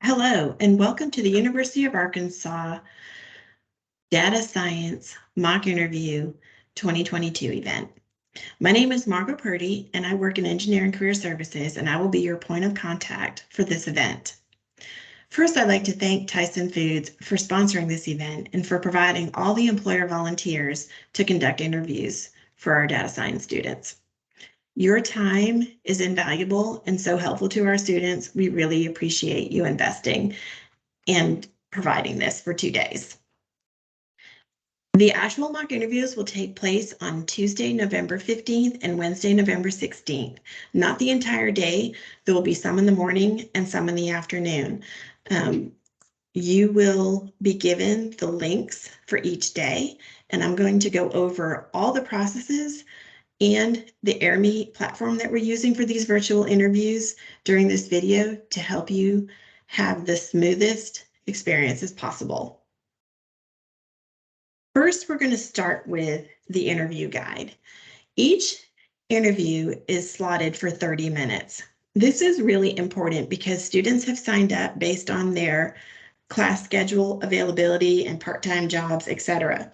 Hello, and welcome to the University of Arkansas Data Science Mock Interview 2022 event. My name is Margot Purdy, and I work in Engineering Career Services, and I will be your point of contact for this event. First, I'd like to thank Tyson Foods for sponsoring this event and for providing all the employer volunteers to conduct interviews for our data science students. Your time is invaluable and so helpful to our students. We really appreciate you investing and providing this for 2 days. The actual mock interviews will take place on Tuesday, November 15th and Wednesday, November 16th. Not the entire day. There will be some in the morning and some in the afternoon. You will be given the links for each day, and I'm going to go over all the processes and the AirMeet platform that we're using for these virtual interviews during this video to help you have the smoothest experience as possible. First, we're going to start with the interview guide. Each interview is slotted for 30 minutes. This is really important because students have signed up based on their class schedule, availability, and part-time jobs, etc.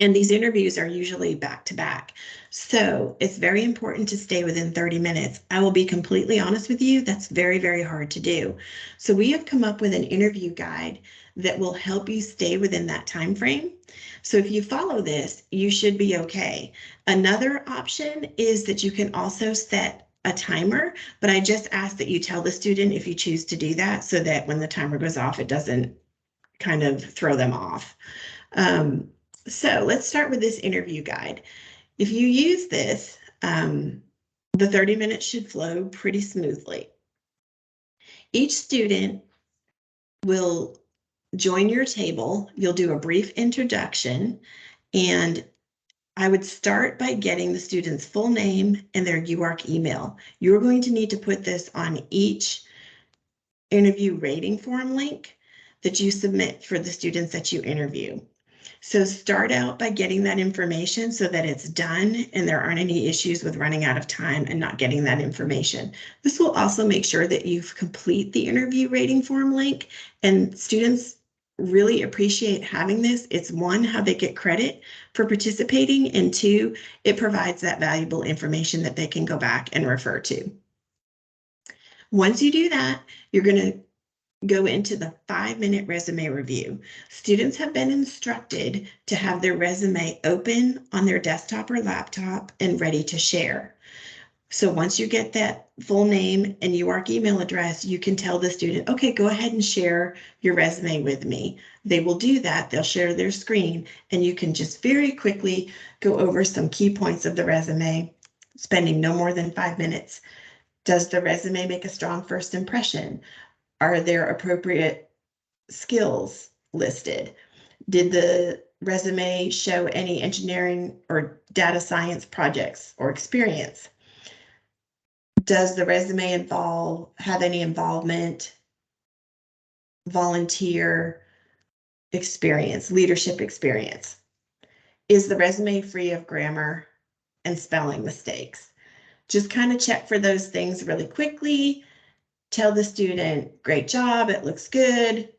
And these interviews are usually back-to-back. So it's very important to stay within 30 minutes. I will be completely honest with you, that's very, very hard to do. So we have come up with an interview guide that will help you stay within that time frame. So if you follow this, you should be okay. Another option is that you can also set a timer, but I just ask that you tell the student if you choose to do that so that when the timer goes off, it doesn't kind of throw them off. So let's start with this interview guide. If you use this, the 30 minutes should flow pretty smoothly. Each student will join your table. You'll do a brief introduction, and I would start by getting the student's full name and their UARK email. You're going to need to put this on each interview rating form link that you submit for the students that you interview. So start out by getting that information so that it's done and there aren't any issues with running out of time and not getting that information. This will also make sure that you complete the interview rating form link, and students really appreciate having this. It's one, how they get credit for participating, and two, it provides that valuable information that they can go back and refer to. Once you do that, you're going to go into the 5-minute resume review. Students have been instructed to have their resume open on their desktop or laptop and ready to share. So once you get that full name and UARK email address, you can tell the student, okay, go ahead and share your resume with me. They will do that. They'll share their screen, and you can just very quickly go over some key points of the resume, spending no more than 5 minutes. Does the resume make a strong first impression? Are there appropriate skills listed? Did the resume show any engineering or data science projects or experience? Does the resume have any involvement, volunteer experience, leadership experience? Is the resume free of grammar and spelling mistakes? Just kind of check for those things really quickly. Tell the student, great job, it looks good.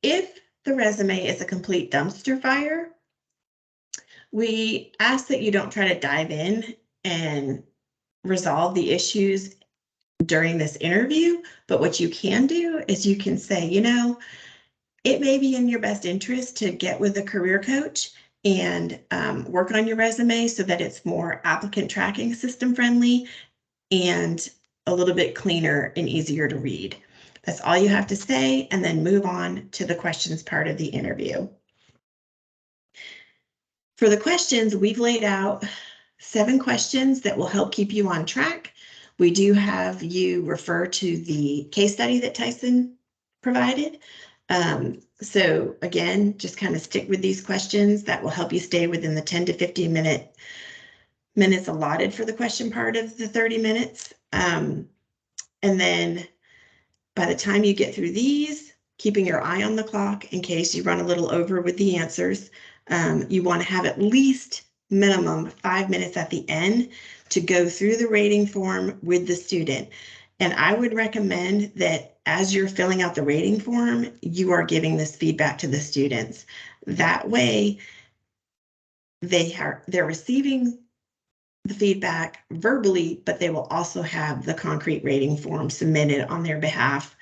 If the resume is a complete dumpster fire, we ask that you don't try to dive in and resolve the issues during this interview, but what you can do is you can say, you know, it may be in your best interest to get with a career coach and work on your resume so that it's more applicant tracking system friendly and a little bit cleaner and easier to read. That's all you have to say, and then move on to the questions part of the interview. For the questions, we've laid out 7 questions that will help keep you on track. We do have you refer to the case study that Tyson provided. So again, just kind of stick with these questions. That will help you stay within the 10 to 15 minutes allotted for the question part of the 30 minutes. And then by the time you get through these, keeping your eye on the clock in case you run a little over with the answers, you want to have at least minimum 5 minutes at the end to go through the rating form with the student. And I would recommend that as you're filling out the rating form, you are giving this feedback to the students. That way, they're receiving the feedback verbally, but they will also have the concrete rating form submitted on their behalf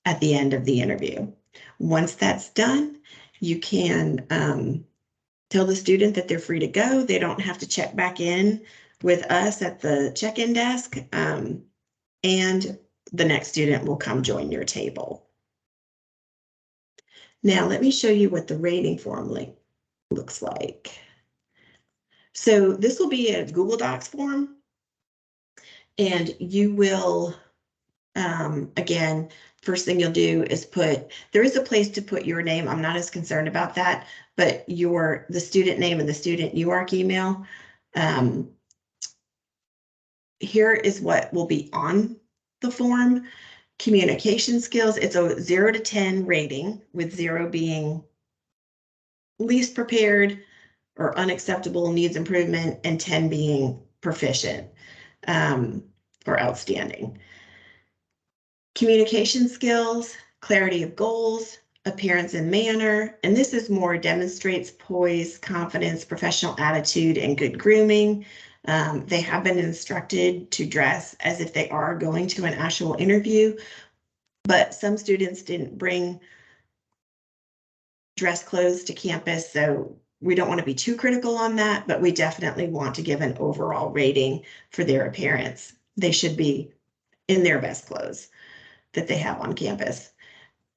at the end of the interview. Once that's done, you can tell the student that they're free to go. They don't have to check back in with us at the check-in desk, and the next student will come join your table. Now, let me show you what the rating form link looks like. So this will be a Google Docs form, and you will, again, first thing you'll do is there is a place to put your name. I'm not as concerned about that, but the student name and the student UARC email. Here is what will be on the form. Communication skills, it's a 0 to 10 rating, with 0 being least prepared or unacceptable, needs improvement, and 10 being proficient or outstanding. Communication skills, clarity of goals, appearance and manner, and this is more demonstrates poise, confidence, professional attitude, and good grooming. They have been instructed to dress as if they are going to an actual interview, but some students didn't bring dress clothes to campus, so we don't want to be too critical on that, but we definitely want to give an overall rating for their appearance. They should be in their best clothes that they have on campus.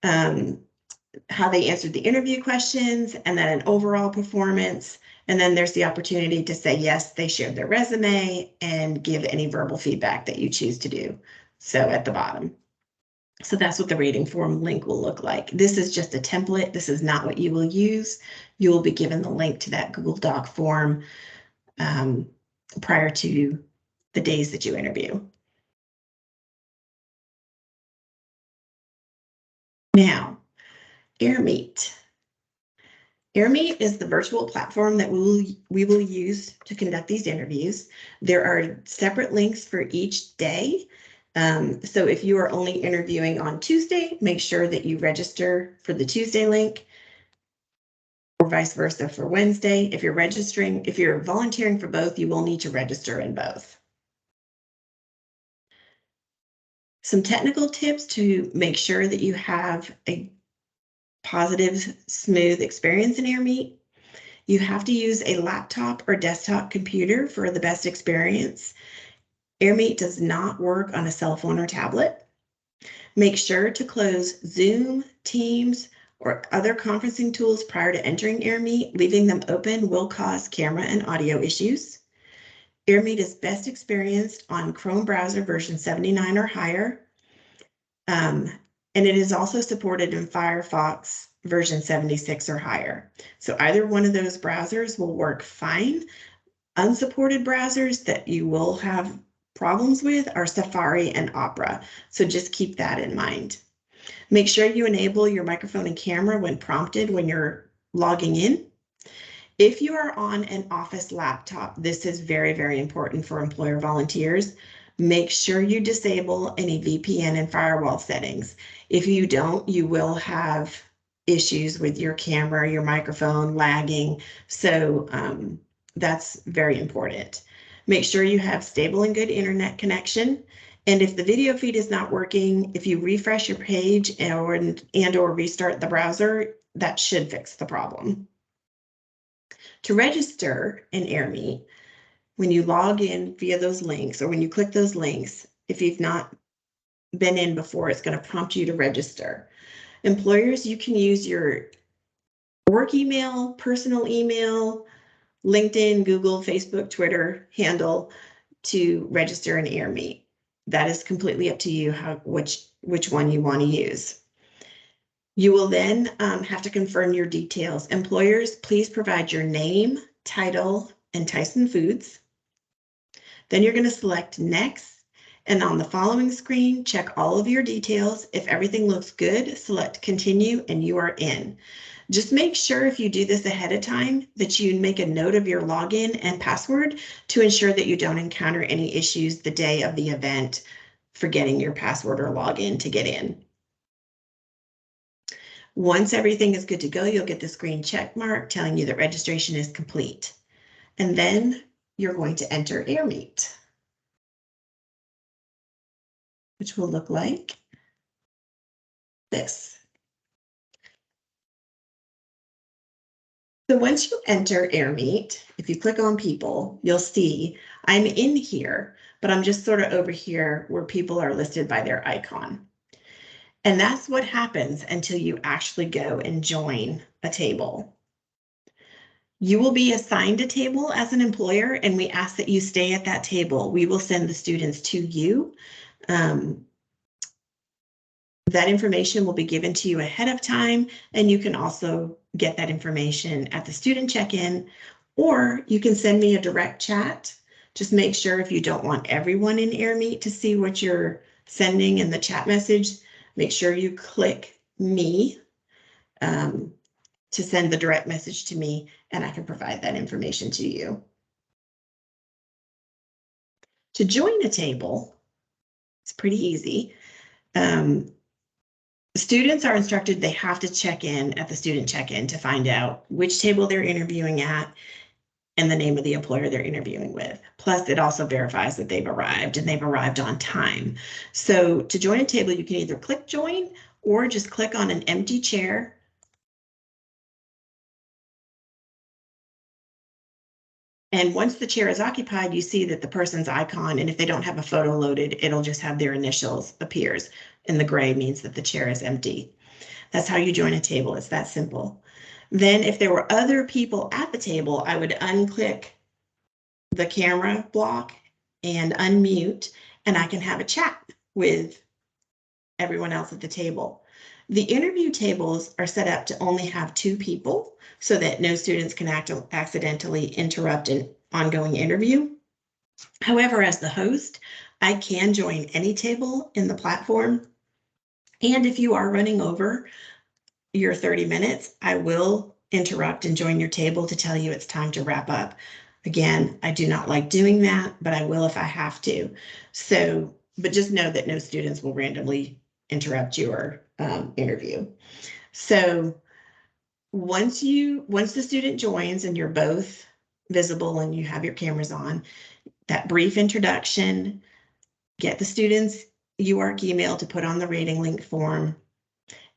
How they answered the interview questions, and then an overall performance. And then there's the opportunity to say, yes, they shared their resume, and give any verbal feedback that you choose to do. So at the bottom. So that's what the rating form link will look like. This is just a template. This is not what you will use. You will be given the link to that Google Doc form prior to the days that you interview. Now, AirMeet. AirMeet is the virtual platform that we will use to conduct these interviews. There are separate links for each day. So if you are only interviewing on Tuesday, make sure that you register for the Tuesday link, or vice versa for Wednesday. If you're volunteering for both, you will need to register in both. Some technical tips to make sure that you have a positive, smooth experience in AirMeet. You have to use a laptop or desktop computer for the best experience. AirMeet does not work on a cell phone or tablet. Make sure to close Zoom, Teams, or other conferencing tools prior to entering AirMeet. Leaving them open will cause camera and audio issues. AirMeet is best experienced on Chrome browser version 79 or higher. And it is also supported in Firefox version 76 or higher. So either one of those browsers will work fine. Unsupported browsers that you will have problems with are Safari and Opera. So just keep that in mind. Make sure you enable your microphone and camera when prompted when you're logging in. If you are on an office laptop, this is very, very important for employer volunteers. Make sure you disable any VPN and firewall settings. If you don't, you will have issues with your camera, your microphone lagging. So that's very important. Make sure you have stable and good internet connection. And if the video feed is not working, if you refresh your page and/or restart the browser, that should fix the problem. To register in AirMeet, when you log in via those links, or when you click those links, if you've not been in before, it's going to prompt you to register. Employers, you can use your work email, personal email, LinkedIn, Google, Facebook, Twitter handle to register in AirMeet. That is completely up to you which one you want to use. You will then have to confirm your details. Employers, please provide your name, title, and Tyson Foods. Then you're going to select Next, and on the following screen, check all of your details. If everything looks good, select Continue, and you are in. Just make sure, if you do this ahead of time, that you make a note of your login and password to ensure that you don't encounter any issues the day of the event forgetting your password or login to get in. Once everything is good to go, you'll get this green check mark telling you that registration is complete. And then you're going to enter AirMeet, which will look like this. So once you enter AirMeet, if you click on people, you'll see I'm in here, but I'm just sort of over here where people are listed by their icon. And that's what happens until you actually go and join a table. You will be assigned a table as an employer, and we ask that you stay at that table. We will send the students to you. That information will be given to you ahead of time, and you can also get that information at the student check-in, or you can send me a direct chat. Just make sure if you don't want everyone in AirMeet to see what you're sending in the chat message, make sure you click me to send the direct message to me, and I can provide that information to you. To join a table, it's pretty easy. Students are instructed they have to check in at the student check-in to find out which table they're interviewing at and the name of the employer they're interviewing with. Plus, it also verifies that they've arrived and they've arrived on time. So to join a table, you can either click join or just click on an empty chair. And once the chair is occupied, you see that the person's icon, and if they don't have a photo loaded, it'll just have their initials appears, and the gray means that the chair is empty. That's how you join a table. It's that simple. Then if there were other people at the table, I would unclick the camera block and unmute, and I can have a chat with everyone else at the table. The interview tables are set up to only have 2 people so that no students can accidentally interrupt an ongoing interview. However, as the host, I can join any table in the platform. And if you are running over your 30 minutes, I will interrupt and join your table to tell you it's time to wrap up. Again, I do not like doing that, but I will if I have to. So, but just know that no students will randomly interrupt your interview. So once the student joins and you're both visible and you have your cameras on, that brief introduction, get the student's UARC email to put on the rating link form,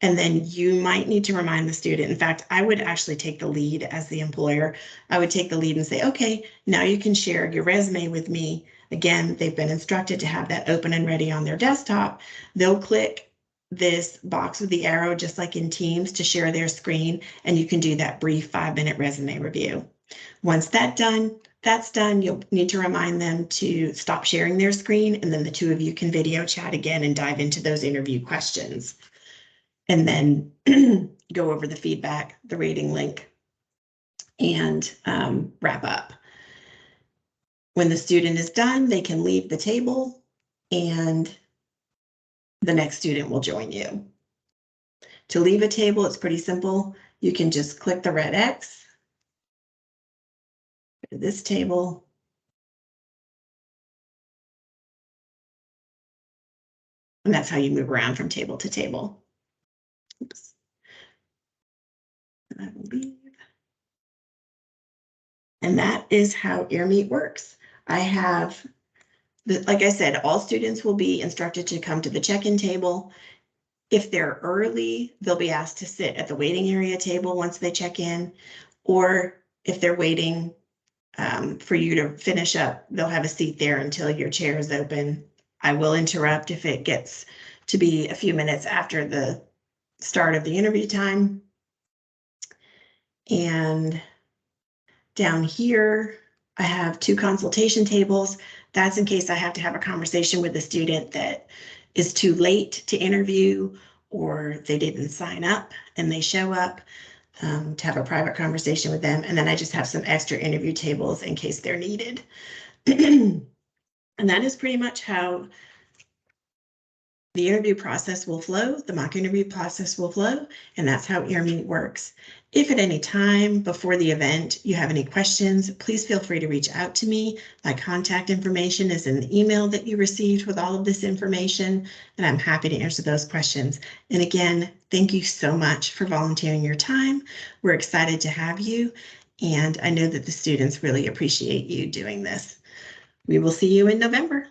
and then you might need to remind the student. In fact, I would actually take the lead as the employer. I would take the lead and say, okay, now you can share your resume with me. Again, they've been instructed to have that open and ready on their desktop. They'll click this box with the arrow, just like in Teams, to share their screen, and you can do that brief 5-minute resume review. Once that's done, you'll need to remind them to stop sharing their screen, and then the 2 of you can video chat again and dive into those interview questions. And then go over the feedback, the rating link, and wrap up. When the student is done, they can leave the table and the next student will join you. To leave a table, it's pretty simple. You can just click the red X, go to this table, and that's how you move around from table to table. Oops. And I will leave. And that is how AirMeet works. I have, like I said, all students will be instructed to come to the check-in table. If they're early, they'll be asked to sit at the waiting area table once they check in, or if they're waiting for you to finish up, they'll have a seat there until your chair is open. I will interrupt if it gets to be a few minutes after the start of the interview time. And down here, I have 2 consultation tables. That's in case I have to have a conversation with a student that is too late to interview, or they didn't sign up and they show up, to have a private conversation with them. And then I just have some extra interview tables in case they're needed. And that is pretty much how The interview process will flow, the mock interview process will flow, and that's how EarMeet works. If at any time before the event you have any questions, please feel free to reach out to me. My contact information is in the email that you received with all of this information, and I'm happy to answer those questions. And again, thank you so much for volunteering your time. We're excited to have you, and I know that the students really appreciate you doing this. We will see you in November.